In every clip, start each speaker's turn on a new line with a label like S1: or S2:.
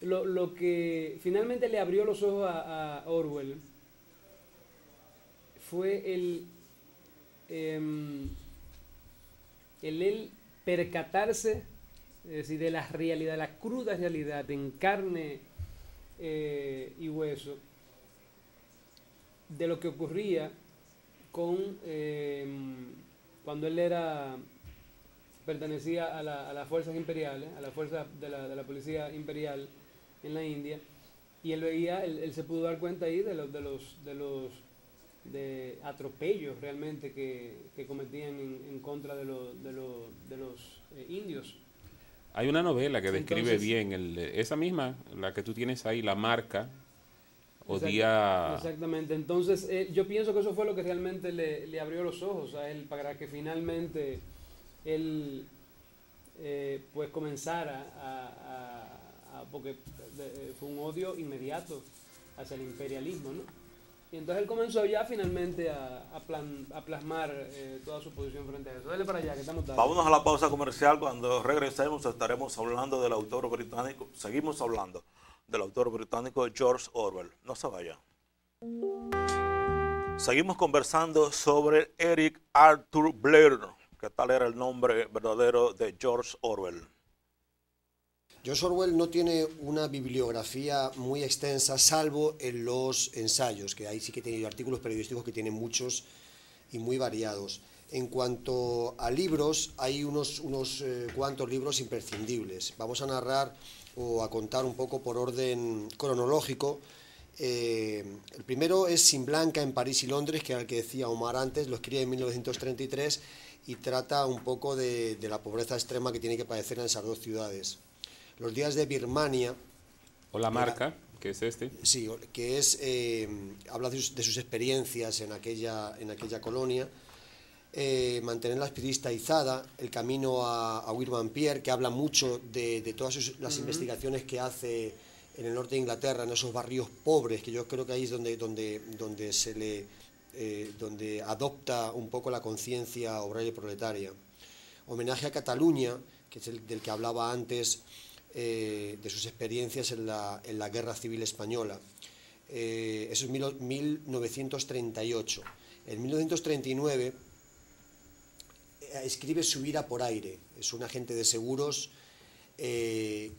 S1: lo que finalmente le abrió los ojos a Orwell fue em, el él percatarse, es decir, de la realidad, la cruda realidad en carne y hueso, de lo que ocurría con cuando él pertenecía a las fuerzas imperiales, a las fuerzas de la policía imperial en la India, y él veía, él se pudo dar cuenta ahí de atropellos realmente que cometían en contra de los indios.
S2: Hay una novela que describe
S1: Entonces,
S2: bien esa misma, la que tú tienes ahí, La Marca, o
S1: exact-
S2: Día...
S1: exactamente, entonces yo pienso que eso fue lo que realmente le abrió los ojos a él para que finalmente él pues comenzara porque fue un odio inmediato hacia el imperialismo, ¿no? Y entonces él comenzó ya finalmente a plasmar toda su posición frente a eso. Dale para allá, que estamos tarde.
S3: Vámonos a la pausa comercial. Cuando regresemos estaremos hablando del autor británico, seguimos hablando del autor británico George Orwell. No se vaya. Seguimos conversando sobre Eric Arthur Blair. ¿Qué tal era el nombre verdadero de George Orwell?
S4: George Orwell no tiene una bibliografía muy extensa, salvo en los ensayos, que ahí sí que tiene artículos periodísticos que tienen muchos y muy variados. En cuanto a libros, hay unos cuantos libros imprescindibles. Vamos a narrar o a contar un poco por orden cronológico. El primero es Sin Blanca en París y Londres, que era el que decía Omar antes, lo escribe en 1933 y trata un poco de la pobreza extrema que tiene que padecer en esas dos ciudades. Los días de Birmania,
S2: o La Marca, que es este.
S4: sí, que es, habla de sus experiencias en aquella colonia. Mantener la espirista izada, El camino a Pierre, que habla mucho de todas las investigaciones que hace en el norte de Inglaterra, en esos barrios pobres, que yo creo que ahí es donde donde adopta un poco la conciencia obrera y proletaria. Homenaje a Cataluña, que es el del que hablaba antes, de sus experiencias en la Guerra Civil Española. Eso es 1938. En 1939 escribe Subir a por aire. Es un agente de seguros que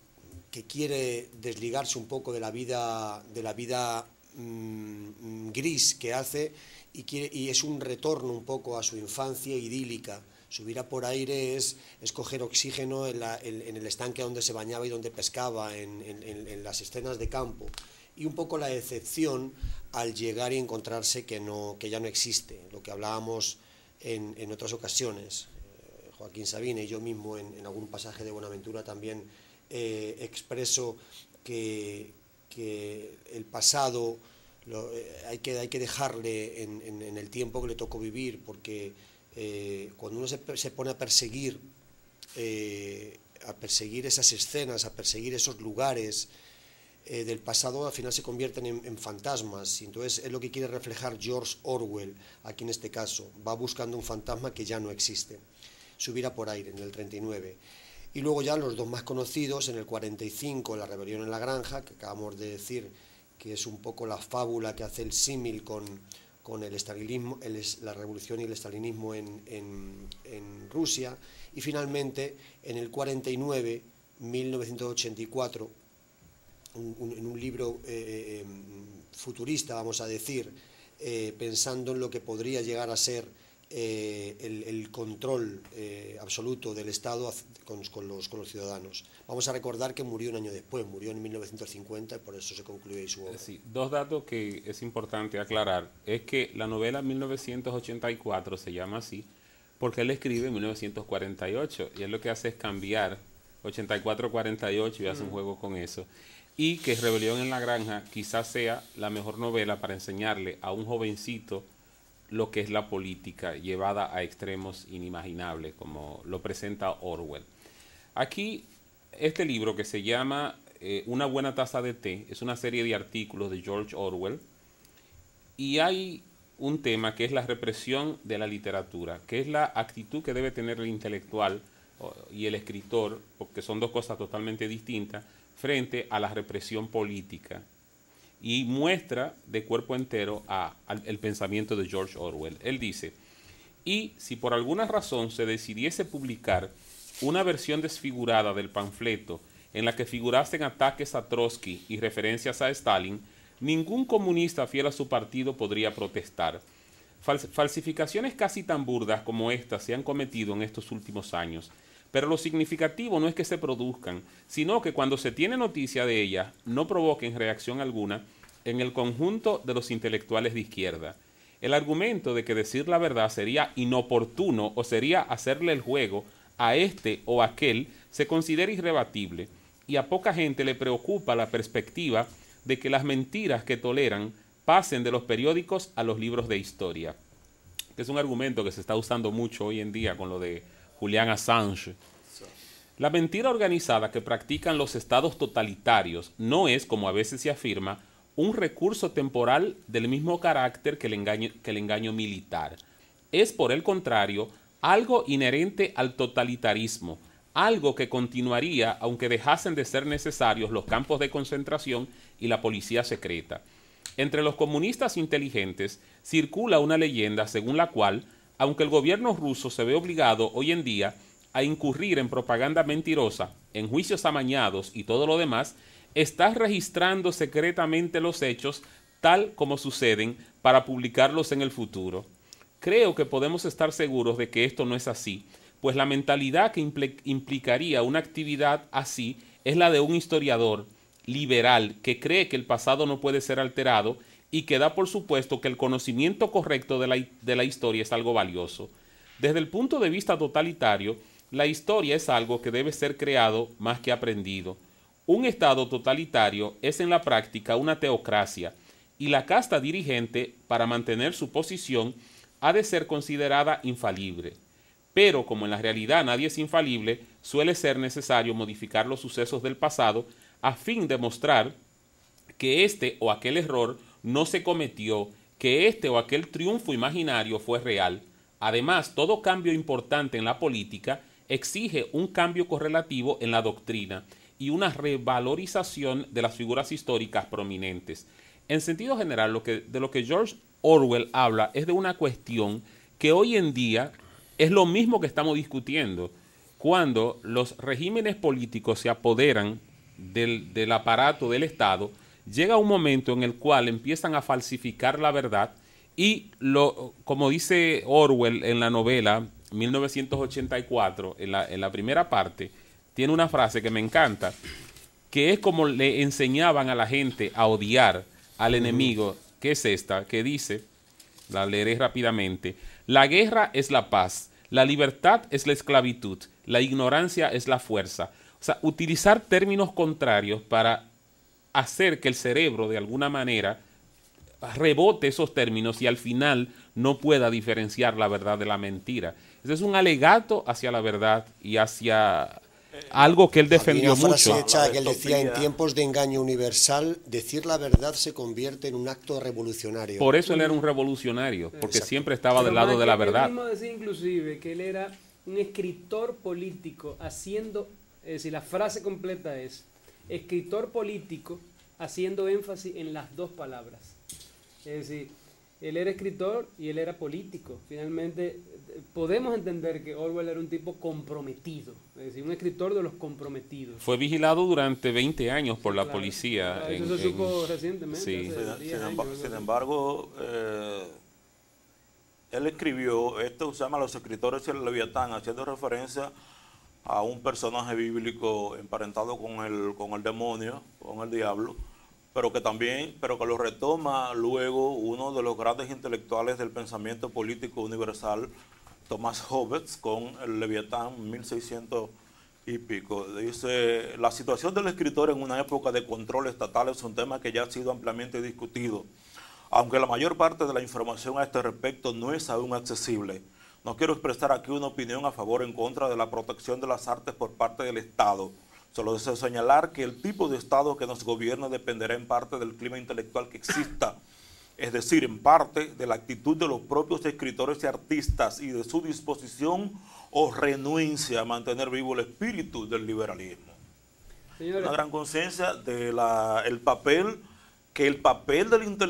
S4: quiere desligarse un poco de la vida gris que hace y es un retorno un poco a su infancia idílica. Subir a por aire es coger oxígeno en el estanque donde se bañaba y donde pescaba, en las escenas de campo. Y un poco la decepción al llegar y encontrarse que ya no existe, lo que hablábamos en otras ocasiones. Joaquín Sabina y yo mismo en algún pasaje de Buenaventura también expreso que el pasado hay que dejarle en el tiempo que le tocó vivir, porque cuando uno se pone a perseguir esas escenas, a perseguir esos lugares del pasado, al final se convierten en fantasmas. Y entonces es lo que quiere reflejar George Orwell aquí en este caso. Va buscando un fantasma que ya no existe. Subir a por aire en el 39. Y luego ya los dos más conocidos, en el 45, La rebelión en la granja, que acabamos de decir que es un poco la fábula que hace el símil con el estalinismo, la revolución y el estalinismo en Rusia. Y finalmente, en el 49, 1984, en un libro futurista, vamos a decir, pensando en lo que podría llegar a ser el control absoluto del Estado con los ciudadanos. Vamos a recordar que murió un año después, murió en 1950 y por eso se concluye ahí su obra.
S2: Sí, dos datos que es importante aclarar. Es que la novela 1984 se llama así porque él escribe en 1948 y él lo que hace es cambiar 84-48 y hace un juego con eso. Y que Rebelión en la Granja quizás sea la mejor novela para enseñarle a un jovencito lo que es la política llevada a extremos inimaginables, como lo presenta Orwell. Aquí, este libro que se llama Una buena taza de té, es una serie de artículos de George Orwell, y hay un tema que es la represión de la literatura, que es la actitud que debe tener el intelectual y el escritor, porque son dos cosas totalmente distintas, frente a la represión política y muestra de cuerpo entero el pensamiento de George Orwell. Él dice, y si por alguna razón se decidiese publicar una versión desfigurada del panfleto en la que figurasen ataques a Trotsky y referencias a Stalin, ningún comunista fiel a su partido podría protestar. Falsificaciones casi tan burdas como estas se han cometido en estos últimos años, pero lo significativo no es que se produzcan, sino que cuando se tiene noticia de ellas no provoquen reacción alguna en el conjunto de los intelectuales de izquierda. El argumento de que decir la verdad sería inoportuno o sería hacerle el juego a este o aquel se considera irrebatible, y a poca gente le preocupa la perspectiva de que las mentiras que toleran pasen de los periódicos a los libros de historia, que es un argumento que se está usando mucho hoy en día con lo de Julian Assange. La mentira organizada que practican los estados totalitarios no es, como a veces se afirma, un recurso temporal del mismo carácter que el engaño militar. Es, por el contrario, algo inherente al totalitarismo, algo que continuaría aunque dejasen de ser necesarios los campos de concentración y la policía secreta. Entre los comunistas inteligentes circula una leyenda según la cual, aunque el gobierno ruso se ve obligado hoy en día a incurrir en propaganda mentirosa, en juicios amañados y todo lo demás, está registrando secretamente los hechos tal como suceden para publicarlos en el futuro. Creo que podemos estar seguros de que esto no es así, pues la mentalidad que implicaría una actividad así es la de un historiador liberal que cree que el pasado no puede ser alterado y que da por supuesto que el conocimiento correcto de la historia es algo valioso. Desde el punto de vista totalitario, la historia es algo que debe ser creado más que aprendido. Un estado totalitario es en la práctica una teocracia, y la casta dirigente, para mantener su posición, ha de ser considerada infalible. Pero como en la realidad nadie es infalible, suele ser necesario modificar los sucesos del pasado a fin de mostrar que este o aquel error no se cometió, que este o aquel triunfo imaginario fue real. Además, todo cambio importante en la política exige un cambio correlativo en la doctrina y una revalorización de las figuras históricas prominentes. En sentido general, de lo que George Orwell habla es de una cuestión que hoy en día es lo mismo que estamos discutiendo. Cuando los regímenes políticos se apoderan del aparato del Estado, llega un momento en el cual empiezan a falsificar la verdad y, como dice Orwell en la novela 1984, en la primera parte, tiene una frase que me encanta, que es como le enseñaban a la gente a odiar al enemigo, que es esta, que dice, la leeré rápidamente: la guerra es la paz, la libertad es la esclavitud, la ignorancia es la fuerza. O sea, utilizar términos contrarios para hacer que el cerebro de alguna manera rebote esos términos y al final no pueda diferenciar la verdad de la mentira. Ese es un alegato hacia la verdad y hacia algo que él defendió mucho.
S4: Había una frase hecha que él decía: en tiempos de engaño universal, decir la verdad se convierte en un acto revolucionario.
S2: Por eso él era un revolucionario, porque siempre estaba del lado de la verdad.
S1: Él mismo decía inclusive que él era un escritor político haciendo, es decir, la frase completa es escritor político haciendo énfasis en las dos palabras. Es decir, él era escritor y él era político. Finalmente, podemos entender que Orwell era un tipo comprometido, es decir, un escritor de los comprometidos.
S2: Fue vigilado durante 20 años por la policía.
S1: Claro, eso se supo recientemente.
S2: Sí.
S3: Sin embargo, él escribió, esto se llama Los escritores del Leviatán, haciendo referencia a un personaje bíblico emparentado con el demonio, con el diablo, pero que lo retoma luego uno de los grandes intelectuales del pensamiento político universal, Thomas Hobbes, con el Leviatán 1600 y pico. Dice: la situación del escritor en una época de control estatal es un tema que ya ha sido ampliamente discutido, aunque la mayor parte de la información a este respecto no es aún accesible. No quiero expresar aquí una opinión a favor o en contra de la protección de las artes por parte del Estado. Solo deseo señalar que el tipo de Estado que nos gobierna dependerá en parte del clima intelectual que exista, es decir, en parte de la actitud de los propios escritores y artistas y de su disposición o renuencia a mantener vivo el espíritu del liberalismo.
S1: Señores.
S3: una gran conciencia de el papel del intelectual